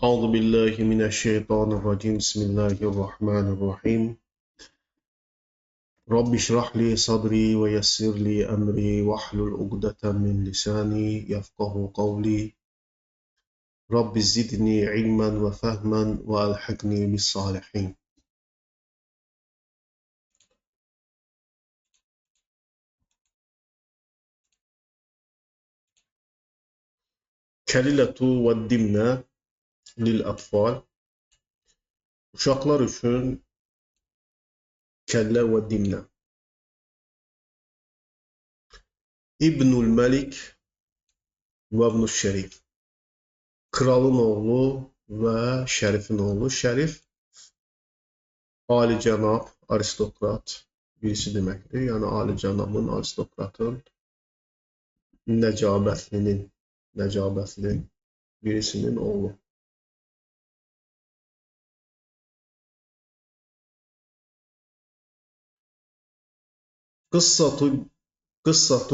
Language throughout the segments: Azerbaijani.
أعوذ بالله من الشيطان الرجيم بسم الله الرحمن الرحيم رب اشرح لي صدري ويسر لي أمري واحلل عقدة من لساني يفقه قولي رب زدني علما وفهما وألحقني بالصالحين. Kəlilətü və dimnə lil-atfal. Uşaqlar üçün kəllə və dimnə. İbnül Məlik və İbnüş Şərif. Kralın oğlu və şərifin oğlu. Şərif alicənab, aristokrat birisi deməkdir. Yəni alicənabın, aristokratın, nəcabətli birisinin oğlu. Qıssatu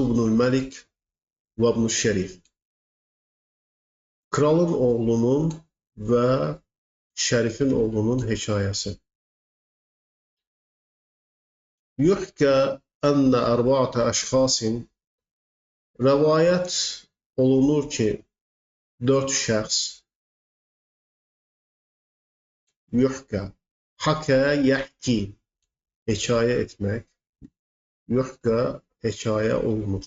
İbnül Məlik və İbnüş Şərif. Kralın oğlunun və şərifin oğlunun hekayəsi. Yuhkə ənə ərbaətə əşxasin. Rəvayət olunur ki, 4 şəxs. Yuhkə, hakə, yəhki, hekayə etmək. Yuhkə, hekayə olunur.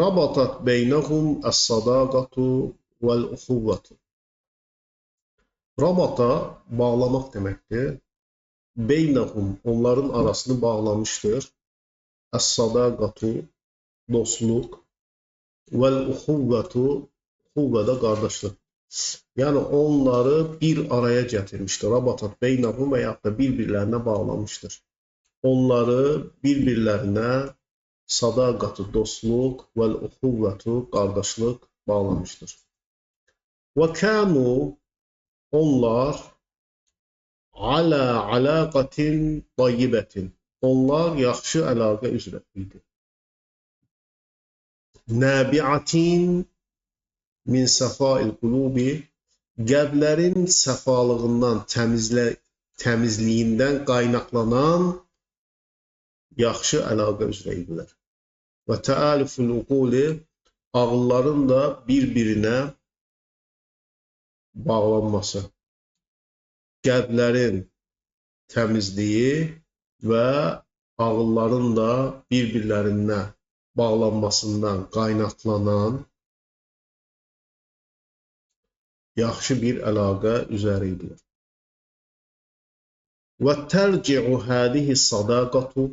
Rabatat beynəhum əs-sadaqatu vəl-uxuvvatu. Rabata, bağlamaq deməkdir. Beynəhum, onların arasını bağlamışdır. Əs-sadaqatu, dostluq, vəl-uxuvvatu, uxuvvədə qardaşlıq. Yəni onları bir araya gətirmişdir. Rabatat beynəhum və yaxud da bir-birlərinə bağlamışdır. Onları bir-birlərinə sadaqatı, dostluq, vəl-uxuvvatu, qardaşlıq bağlamışdır. Və kənu, onlar alə əlaqətin tayyibətin. Onlar yaxşı əlaqə üzrə idi. Nəbiatin min səfail qulubi, qəlblərin səfalığından, təmizliyindən qaynaqlanan yaxşı əlaqə üzrə idilər. Və təəlifül uquli, ağılların da bir-birinə bağlanması. Qəlblərin təmizliyi və ağılların da bir-birlərinə bağlanmasından qaynaqlanan yaxşı bir əlaqə üzrə idilər. Və tərci'u hədihi sadaqatu,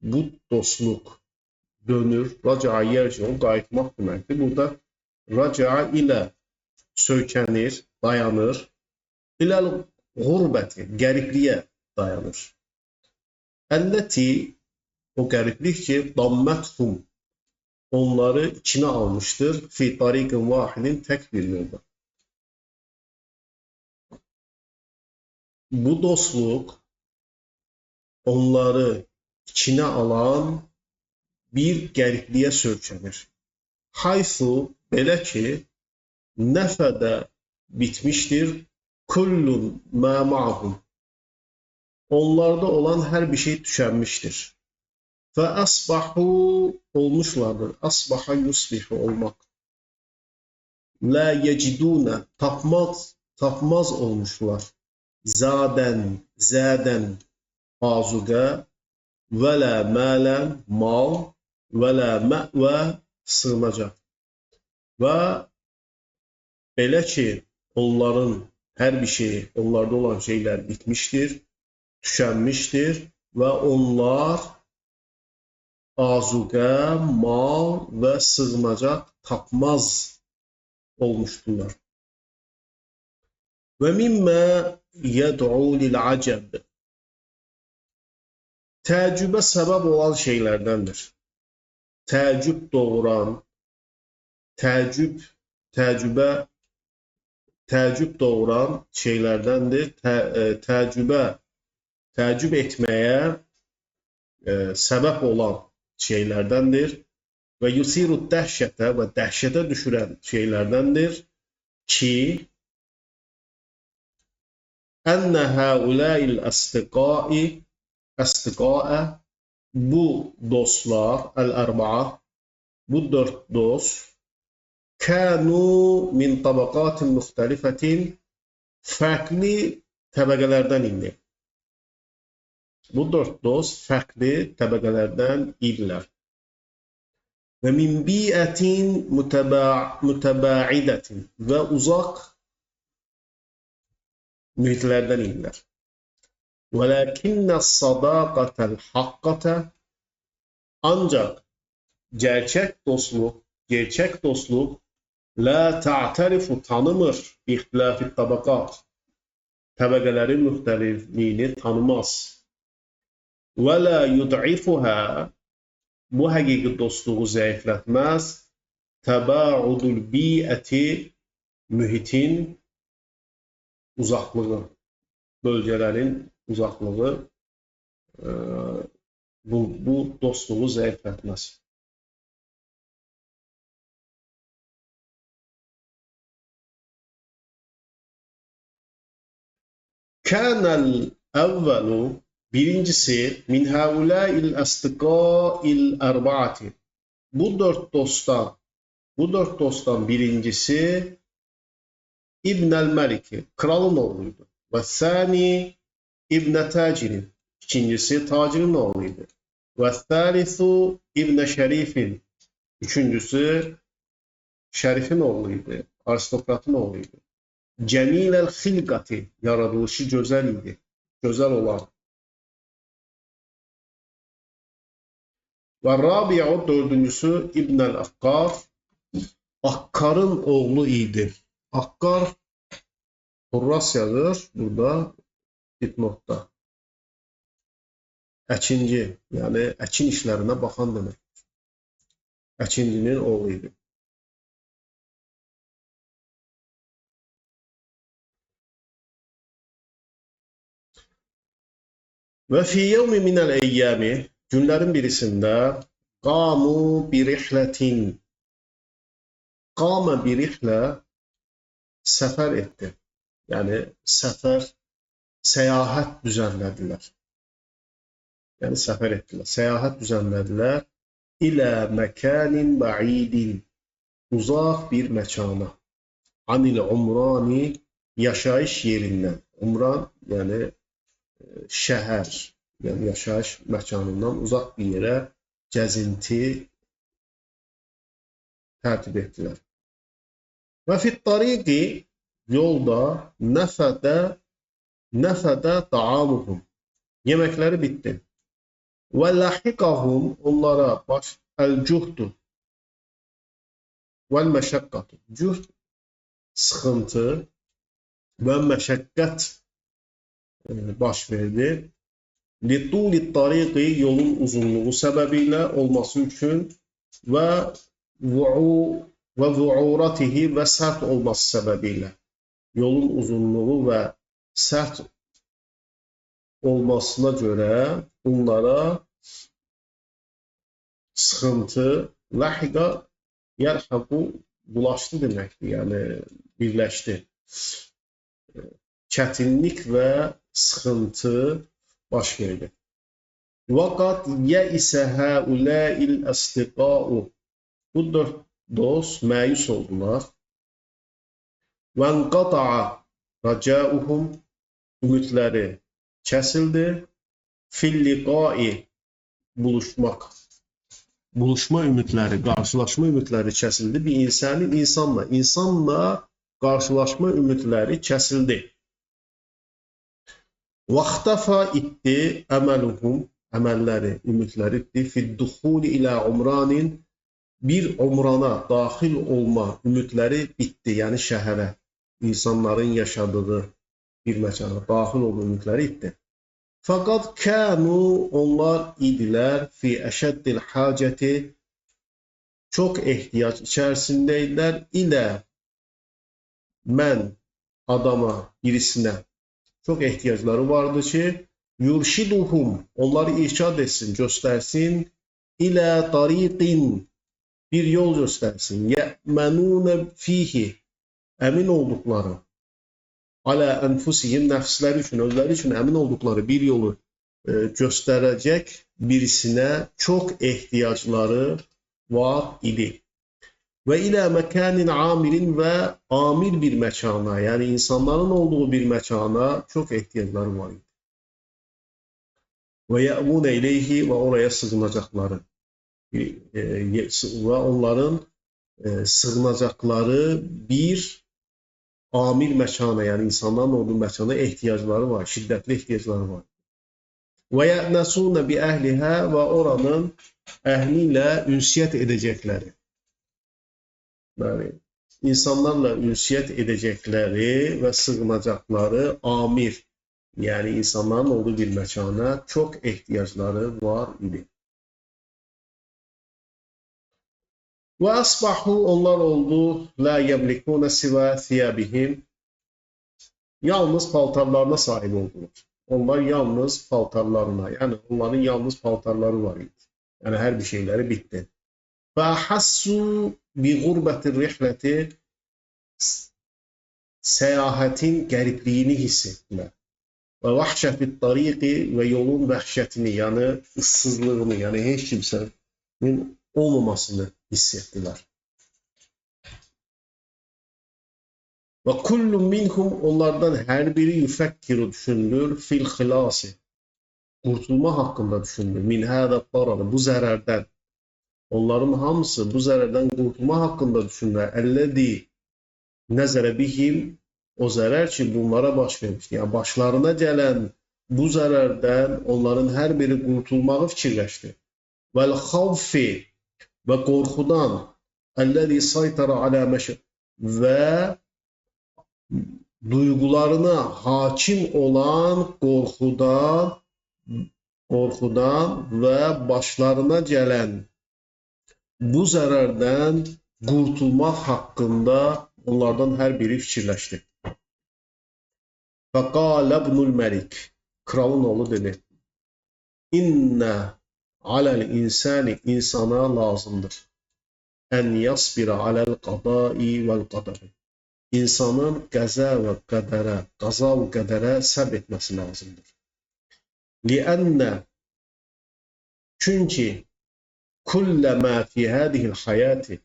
bu dostluq dönür, raca'a yerci'u, qayıtmaq deməkdir. Burada raca'a ilə söykənir, dayanır. İləl qurbəti, qəribliyə dayanır. Əlləti, o qəriblik ki, damməthum, onları içine almışdır. Fi tariqin vahidin, tək bir yolda. Bu dostluq onları içine alan bir qəribliyə söykənir. Haysu, belə ki, nəfədə bitmişdir. Kullun mə ma'hum. Onlarda olan hər bir şey tükənmişdir. Və əsbahu, olmuşlardır. Əsbaha yusbihu, olmaq. La yecidunə, tapmaz olmuşlar. Zədən, azuqə, və lə mələn, mal, və lə məvə, sığınacaq. Və belə ki, onların hər bir şey, onlarda olan şeylər bitmişdir, tükənmişdir və onlar azuqə, mal və sığınacaq tapmaz olmuşdular. Və mimmə yəd'u lil-acəb, təəccübə səbəb olan şeylərdəndir. Təəccüb doğuran, təəccüb doğuran şeylərdəndir. Təəccüb etməyə səbəb olan şeylərdəndir. Və yusiru dəhşətə, və dəhşətə düşürən şeylərdəndir ki, enne haulâil astikâe bu dostlar, el-erba'a, bu dört dost, kânu min tabakatin muhtelifetin, farklı təbəqələrdən idi. Bu dört dost farklı təbəqələrdən idilər. Və min bi'ətin mütəbaidətin və uzaq mühitlərdən idilər. وَلَكِنَّ الصَّدَاقَةَ الْحَقَّةَ ancaq gerçək dostluq la ta'tarifu tanımır ixtilafi tabaqat təbəqələrin müxtəlifliyini tanımaz. Və la yud'ifuha bu həqiqi dostluğu zəiflətməz. Təbaudul bi'əti mühitin uzaqlığı, bölgələrin uzaqlığı bu dostluğu zəiflətməz. Kânel evvelu birincisi min haulâil astikâil erba'ati bu dört dosttan birincisi İbnel Melik'i kralın oğluydu. Ve sani İbne Tacirin ikincisi tacirin oğluydu. Ve thalithu İbne Şerif'in üçüncüsü Şerif'in oğluydu. Aristokratın oğluydu. Cemilel hilgati yaratılışı güzel idi. Güzel olan. Ve Rabi'u dördüncüsü İbnel Akkar Akkar'ın oğlu idi. Akkar Hurrasyadır burada dipnotda. Əkinci, yəni əkin işlərinə baxan demək. Əkincinin oğlu idi. Və fi yevmi minəl eyyəmi günlərin birisində qamu birihlətin qamə birihlə səfər etdi. Yəni səfər, səyahət düzənlədilər. Yəni səfər etdilər, səyahət düzənlədilər. İlə məkanin ba'idin uzaq bir məkana. Anil umrani yaşayış yerindən. Umran yəni şəhər, yəni yaşayış məkanından uzaq bir yerə gəzinti tərtib etdilər. Və fit-tariqi yolda nəfədə ta'amuhum yeməkləri bitdi. Və lahiqahum onlara el-cuhdu vəl-məşəqqatu cuhd sıxıntı və məşəqqət baş verdi. Li-tuli-tariqi yolun uzunluğu səbəbilə olması üçün və vu'uratihi və sərt olması səbəbilə. Yolun uzunluğu və sərt olmasına görə bunlara sıxıntı, lahiqa, yəlhəqu bulaşdı deməkdir, yəni birləşdi. Çətinlik və sıxıntı baş verdi. Vaqat yəisə həuləil əstiqa'u bu dört dost məyus oldular. Vənqata'a rəcəuhum ümidləri kəsildi. Filliqai buluşma ümidləri, qarşılaşma ümidləri kəsildi. Bir insanla qarşılaşma ümidləri kəsildi. Vaxtafa itdi əməluhum əməlləri, ümidləri itdi. Fidduxuli ilə umranin bir umrana daxil olma ümidləri bitdi, yəni şəhərə, insanların yaşadığı bir məkana daxil olma ümidləri itdi. Fəqat kənu onlar idilər fi əşəddil hacəti çox ehtiyac içərisindəyilər ilə mən adama, birisinə çox ehtiyacları vardı ki, yurşiduhum onları irşad etsin, göstərsin ilə tariqin bir yol göstərsin. Yə'mənunə fihi əmin olduqları, alə ənfusihim, nəfsləri üçün, özləri üçün əmin olduqları bir yolu göstərəcək birisinə çox ehtiyacları var idi. Və ilə məkanin amilin və amil bir məkana, yəni insanların olduğu bir məkana çox ehtiyacları var idi. Və yə'munə ileyhi və oraya sığınacaqları və onların sığınacaqları bir amil məkana, yəni insanların olduğu məkana ehtiyacları var, şiddətli ehtiyacları var. Və yə'nəsunə bi əhlihə və oranın əhli ilə ünsiyyət edəcəkləri. Yəni, insanlarla ünsiyyət edəcəkləri və sığınacaqları amir, yəni insanların olduğu bir məkana çox ehtiyacları var idi. Və əsbahu, onlar oldu, la yəmlikunə sivə thiyabihim, yalnız paltarlarına sahib oldular. Onlar yalnız paltarlarına, yəni onların yalnız paltarları var idi. Yəni hər bir şeyləri bitdi. Və hassu bi qurbətir rihləti, səyahətin qəribliyini hiss etdilər. Və vəhşətit tariqi, və yolun vəhşətini, yəni ıssızlığını, yəni heç kimsənin olmamasını hiss etdilər. Və kullun minhum, onlardan hər biri yüfəkkiru düşünülür, fil xilası, qurtulma haqqında düşünülür, min hədə daralı, bu zərərdən. Onların hamısı bu zərərdən qurtulma haqqında düşünürlər. Əllədi nəzərə bihim, o zərər ki, bunlara baş vermişdir. Yəni, başlarına gələn bu zərərdən onların hər biri qurtulmağı fikirləşdi. Vəl xavfi, və qorxudan, əllədi saytara alə məşə, və duyğularına hakim olan qorxudan və başlarına gələn bu zərərdən qurtulmaq haqqında onlardan hər biri fikirləşdi. Fəqalə ibnul məlik, kralın oğlu dedi, İnnə aləl insani, insana lazımdır. Ən yasbira aləl qadai vəl qadari. İnsanın qəza və qədərə səbr etməsi lazımdır. Liənnə, çünki kullə mə fi hədihil həyəti,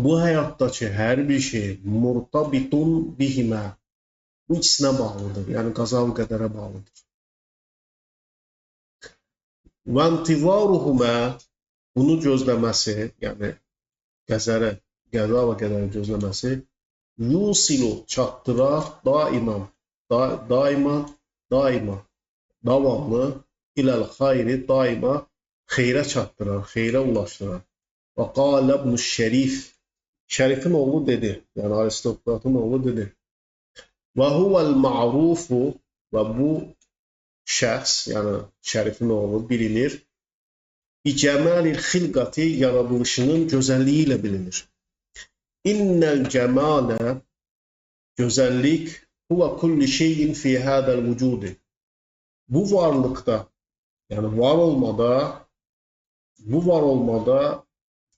bu həyatdakı hər bir şey murtabitun bihimə, bu ikisinə bağlıdır, yəni qəza və qədərə bağlıdır. Və intivaruhumə, bunu gözləməsi, yəni qəza və qədərin gözləməsi, yusilu, çatdırar, davamlı, iləl xayri, daima xeyrə çatdırar, xeyrə ulaşdırar. Və qalə ibn şərif, şərifin oğlu dedi, yəni aristokratın oğlu dedi, və huvəl ma'rufu, və bu şəxs, yəni şərifin oğlu bilinir, bicəməlil xilqati, yaradılışının gözəlliyi ilə bilinir. İnnəl cəmalə, gözəllik, huvə kulli şeyin fi hədəl vücudi. Bu varlıqda, yəni var olmada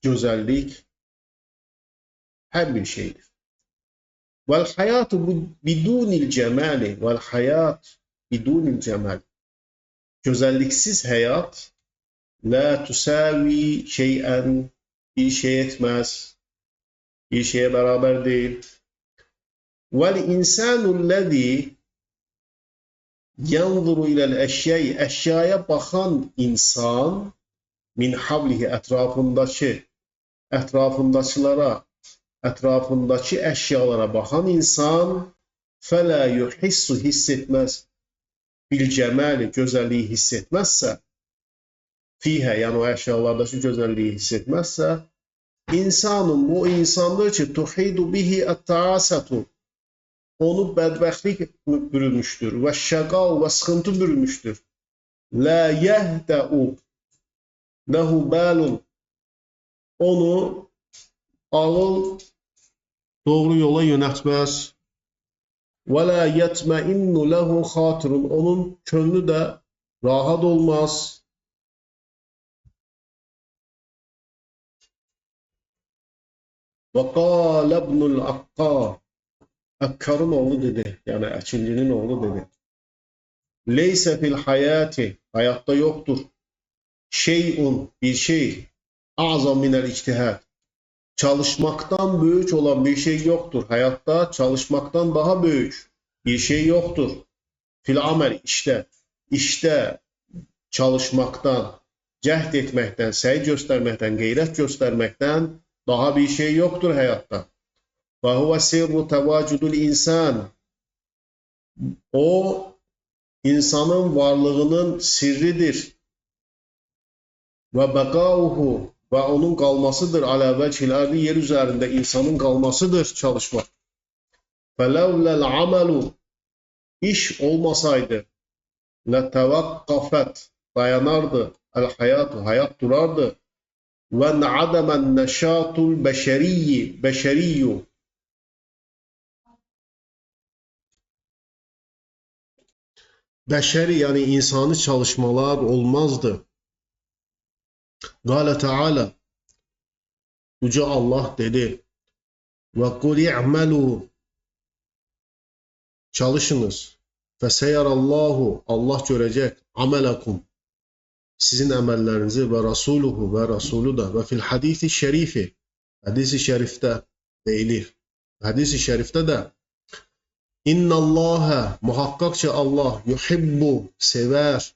gözəllik hər bir şeydir. Vəl həyatu bidunil cəməli, vəl həyat bidunil cəməl. Gözəlliksiz həyat, lə tüsəvi şeyən, bir şey etməz, bir şeye beraber değil. Vel insanullezî yanzuru ilel eşyai, eşyaya bakan insan, min havlihi, etrafındaki eşyalara bakan insan, fela yuhissu, hissetmez, bil cemali, güzelliği hissetmezse, fihe, yani o eşyalardaki güzelliği hissetmezse, İnsanın, bu insandır ki, tuhidu bihi et-taasatu, onu bədbəxtlik bürümüşdür və şəqal və sıxıntı bürümüşdür. La yehdəu lehu balun, onu ağıl doğru yola yönətməz. Və la yetmeinnu lehu xatirun, onun könlü də rahat olmaz. Və qâle ibnul Akkâ, Akkarın oğlu dedi, yani Əkinlinin oğlu dedi. Leysə fil hayati, hayatta yoktur. Şeyun, bir şey. Azam minel ictihad. Çalışmaktan büyük olan bir şey yoktur. Hayatta çalışmaktan daha büyük bir şey yoktur. Fil amel, işte. İşte çalışmaktan, cəhd etməkdən, səy göstərməkdən, qeyrət göstərməkdən daha bir şey yoktur hayatta. Və huvə sirru təvacudul insan. O, insanın varlığının sirridir. Və bəqauhu, və onun qalmasıdır. Alə vəcihil ardı, yer üzərində insanın qalmasıdır çalışmaq. Fələvləl amalu, iş olmasaydı, lətəvəqqafət, dayanardı. El-hayatu, hayat durardı. Və n'adəmən nəşatul bəşəriyyu. Bəşəri, yani insani çalışmalar olmazdı. Qâle Teala, Yüce Allah dedi, və qul i'məlu, çalışınız. Fəsəyərallahu, Allah görəcək, amələkum, sizin əməllərinizi və rasuluhu və rasulu da və fil hadisi şərifi, hadisi şərifdə deyilir. Hadisi şərifdə də İnnallâhe, muhakkak ki Allah, yuhibbu, sever,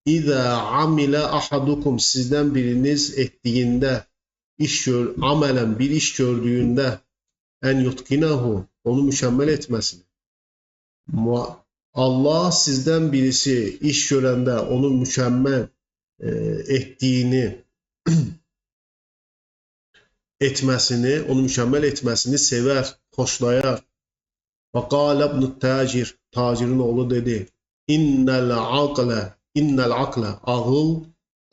İzə amilə ahadukum, sizdən biriniz etdiyində, amələn bir iş gördüyündə, ən yutqinahu, onu mükəmməl etməsini. Allah sizdən birisi iş görəndə onu mükəmməl etdiyini, onu mükəmməl etməsini sevər, xoşlayar. Və qalə ibn-i tacir, tacirin oğlu dedi, İnnəl aqlə, ağıl,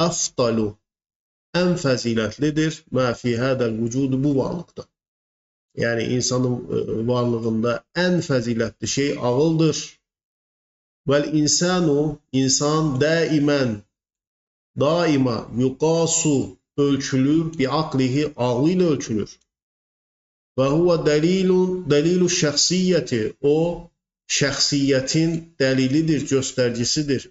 əftalu, ən fəzilətlidir, mə fi hədəl vücudu, bu varlıqda. Yəni, insanın varlığında ən fəzilətli şey ağıldır. Vəl-insanu, insan daima yuqasu, ölçülür, biaqlihi, ağlı ilə ölçülür. Və huvə dəlilu şəxsiyyəti, o, şəxsiyyətin dəlilidir, göstəricisidir.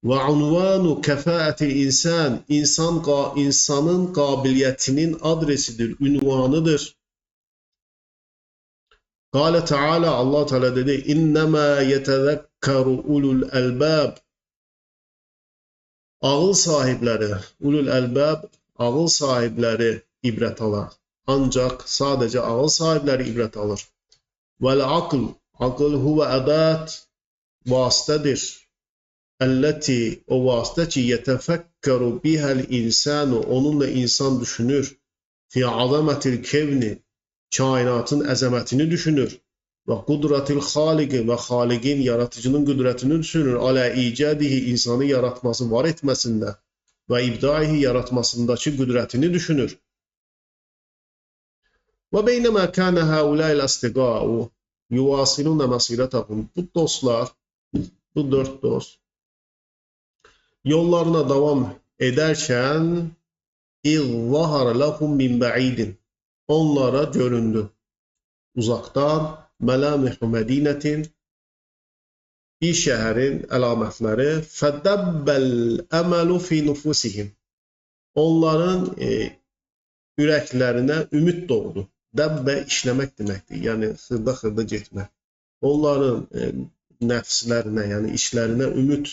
Və unvanu kəfəətil insan, insanın qabiliyyətinin adresidir, ünvanıdır. Qalə Teala, Allah Teala dedi, İnnəmə yetəzəkkəru ulul əlbəb, ağıl sahibləri, ulul əlbəb, ağıl sahibləri ibrət alar. Ancaq sadəcə ağıl sahibləri ibrət alır. Vəl-aql, aql huvə ədat, vasitədir. Əlləti, o vasitə ki, yetəfəkkəru bihəl insanu, onunla insan düşünür. Fi azamətil kevni, kainatın əzəmətini düşünür. Və qudratil xaliqi, və xaliqin, yaratıcının qüdrətini düşünür. Alə icadihi, insanı yaratması, var etməsində və ibdaihi, yaratmasındakı qüdrətini düşünür. Və beynəmə kənə həuləl əstiqa'u yuvasilunə məsirətəhum. Bu dostlar, bu dörd dost, yollarına davam edərkən İz-zahara lahum min ba'idin, onlara göründü uzaqdan məlamihu mədinətin, bir şəhərin əlamətləri, fədəbbəl əməlu fi nufusihim, onların ürəklərinə ümid doğdu. Dəbbə işləmək deməkdir, yəni xırda getmək. Onların nəfslərinə, yəni işlərinə ümid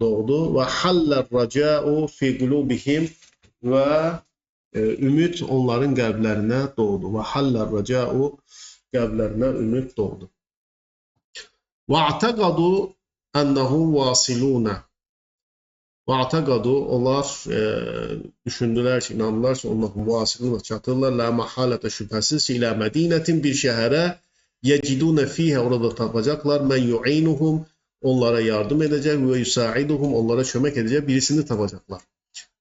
doğdu. Və hallər rəcəu fi qulubihim, və ümid onların qəlblərinə doğdu. Və hallər rəcəu, qəlblərinə ümid doğdu. Və ətəqadu ənəhum vasilunə, və ətəqadu, onlar düşündülər ki, inandılar ki, onların vasilunə çatırlar, lə məhalətə şübhəsiz ilə mədinətin, bir şəhərə, yecidunə fiyhə, orada tapacaqlar, mən yu'inuhum, onlara yardım edəcək, və yusaiduhum, onlara kömək edəcək, birisini tapacaqlar.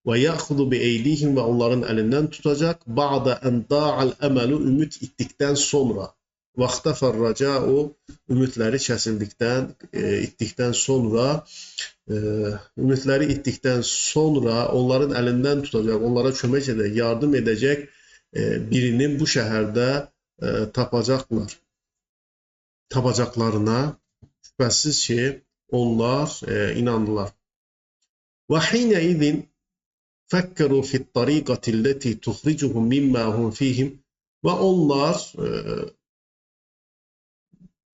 Və yaxudu bi eydihim, və onların əlindən tutacaq, ba'da ən da'al əməlu, ümid itdikdən sonra, vaxtəfər rəcəu, ümidləri kəsildikdən, itdikdən sonra, onların əlindən tutacaq, onlara kömək edəcək, yardım edəcək, birinin bu şəhərdə tapacaqlarına şübhəsiz ki, onlar inandılar. Və hinə idin fəkkeru fit tariqati ləti tuxricuhum mimma hum fihim və onlar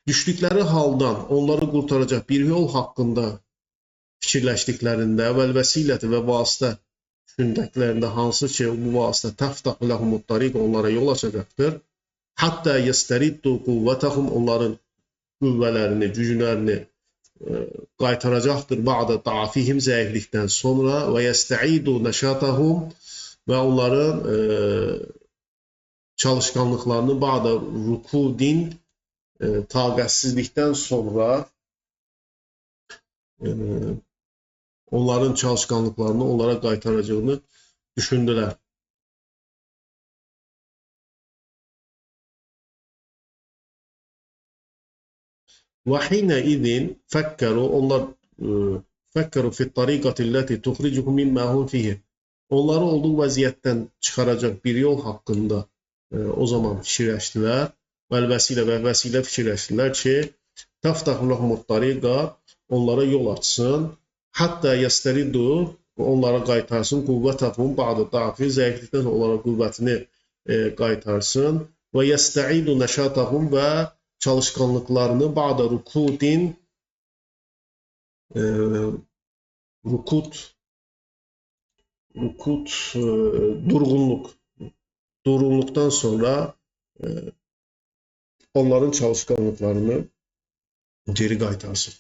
düşdükləri haldan onları qurtaracaq bir yol haqqında fikirləşdiklərində vəlvəsiləti və vasitə düşündüklərində hansı ki, bu vasitə təftəh ləhumut tariq onlara yol açacaqdır. Hətta yəstəriddu quvvətəhum onların qüvvələrini, güclərini qaytaracaqdır ba'da da'fihim zəiflikdən sonra və yəstəidu nəşatahum və onların çalışqanlıqlarını ba'da rukudin taqətsizlikdən sonra onların çalışqanlıqlarını onlara qaytaracağını düşündülər. Və hinə idin onlar fəkkeru fit tariqatiləti tuxricuhum mimma hum fihi. Onları olduğu vəziyyətdən çıxaracaq bir yol haqqında o zaman fikirləşdilər. Vəlvəsilə fikirləşdilər ki, təftəh ləhumut tariqa onlara yol açsın. Hətta yəstəridu onlara qaytarsın. Quvvətəhum ba'da da'fi zəiflikdən onlara qüvvətini qaytarsın. Və yəstəidu nəşatahum və çalışqanlıqlarını ba'da rukudin durğunluqdan sonra onların çalışqanlıqlarını geri qaytarsın.